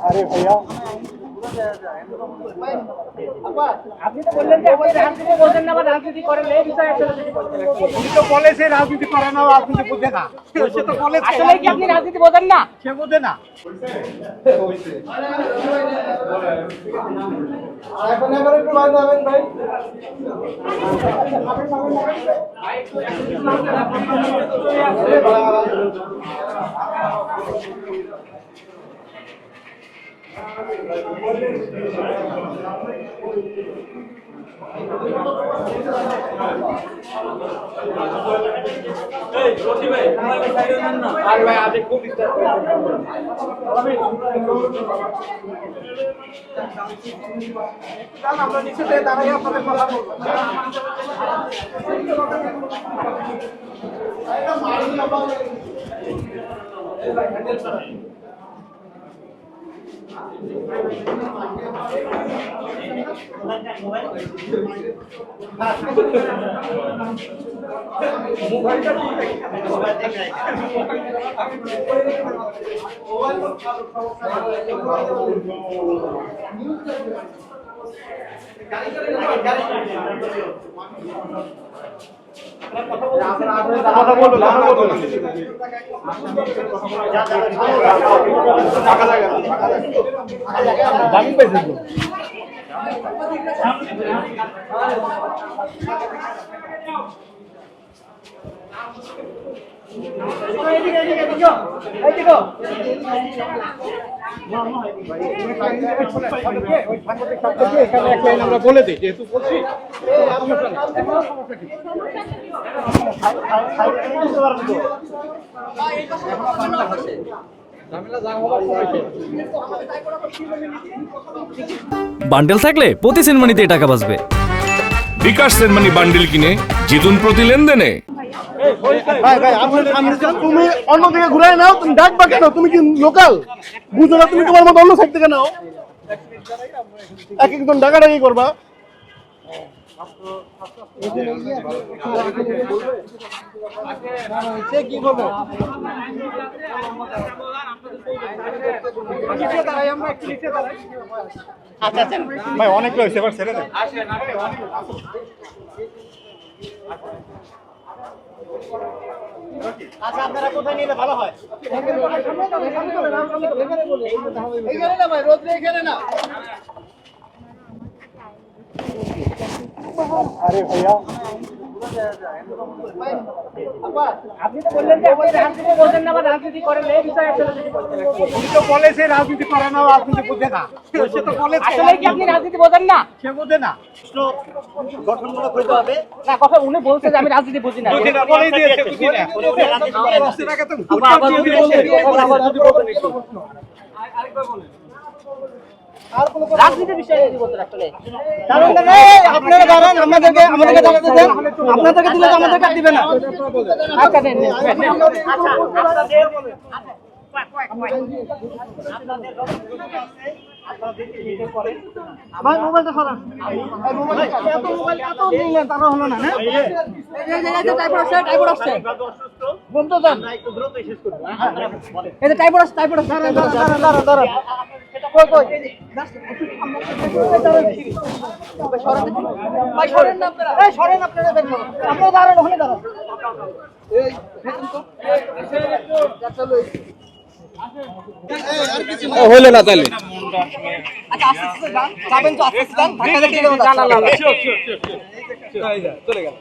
আরে ভাইয়া আপনি তো বললেন যে আপনি রাজনীতি বোঝেন না বা রাজনীতি করেন, এই বিষয়ে আসলে যদি বলতে উনি তো বলেছে রাজনীতি করে না, রাজনীতি বোঝে না। সে তো বলেছে আসলে কি আপনি রাজনীতি বোঝেন না? সে বোঝে না। এখন এবার একটু ভাই যাবেন ভাই। ভাই আজ খুব ডিস্টার্ব আমরা নিচে দাঁড়াই আপনাদের কথা বলবো। দামি পাইছেন তো আমরা বলে দিই যেহেতু বলছি বান্ডেল থাকলে প্রতি সেনমানিতে টাকা বাঁচবে। বিকাশ সেনমানি বান্ডেল কিনে জিতুন প্রতি লেনদেনে। তুমি অন্যদিকে ঘুরে নাও, তুমি ডাকবা কেন? তুমি কি লোকাল বুঝো না? তুমি তোমার মতো অন্য সাইড থেকে নাও, এক একজন ডাকাডাকি করবা। কি বলবো আচ্ছা আচ্ছা ভাই অনেক হয়েছে, এবার ছেড়ে দেন। আচ্ছা আপনারা কোথায় নিলে ভালো হয়? এখানে না ভাই, রোদ্রে এখানে না। আরে ভাইয়া আপনি তো বললেন যে আপনি রাজনীতি বোঝেন না বা রাজনীতি করেন, এই বিষয়ে আসলে যদি বলতে উনি তো বলেছে রাজনীতি করে না, রাজনীতি বোঝে না। সে তো বলেছে আসলে কি আপনি রাজনীতি বোঝেন না? সে বোঝে না। গঠনমূলক হইতে হবে না, কথা উনি বলছে যে আমি রাজনীতি বুঝি না। বুঝি না বলেই দিয়েছে, বুঝি না। রাজনীতির বিষয়ে যদি বলতে আসলে আপনারা দাঁড়ান, আমাদেরকে জানাতে দেন। আপনাদেরকে দিলে তো আমাদেরকে দিবে না। আচ্ছা দেন আচ্ছা ভাই মোবাইলটা সরান, এত মোবাইল এত নিলেন তারা হলো না। টাইপড আসছে বন্ধ দেন একটু দ্রুত শেষ করব। এই যে টাইপড আসছে, দাঁড়ান কই ভাই সরেন না আপনারা, এই সরেন আপনারা, আপনারা দাঁড়ান, ওখানে দাঁড়ান। এই দেখেন তো চলো হইলো না তাহলে। আচ্ছা আস্তে যান, যাবেন তো আস্তে যান, ঢাকা থেকে চলে গেল।